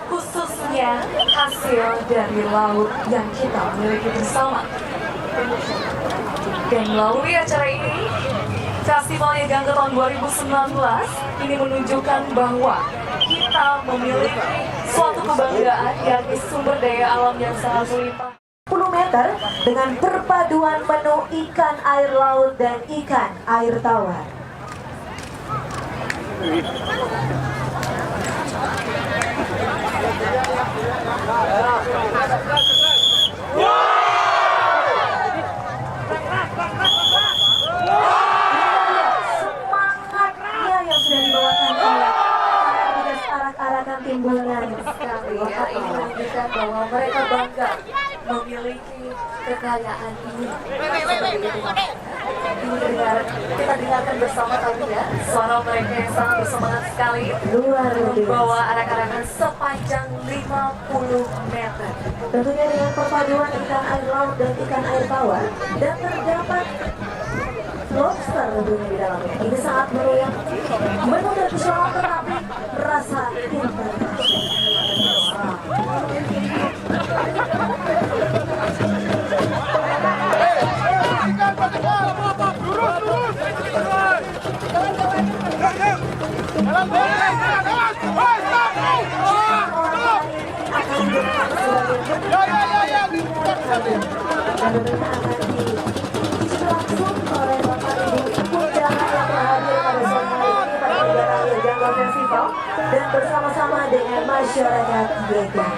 khususnya hasil dari laut yang kita miliki bersama. Dan melalui acara ini, Festival Gangga tahun 2019 ini menunjukkan bahwa kita memiliki suatu kebanggaan, yakni sumber daya alam yang sangat melimpah. 10 meter dengan perpaduan menu ikan air laut dan ikan air tawar. Semangatnya yang sudah dibawakan oleh arak-arakan timbulan Sekali ya, ini menunjukkan bahwa mereka bangga memiliki kekayaan ini. Kita dengarkan bersama tadi ya, suara mereka yang sangat bersemangat sekali luar membawa arak-arakan sepanjang 50 meter. tentunya dengan perpaduan ikan air laut dan ikan air tawar, dan terdapat lobster tentunya di dalamnya. Ini sangat meriah, menu tradisional tetapi rasa dan bersama-sama dengan masyarakat Gegang.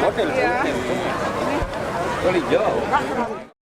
Hotel, boleh jauh.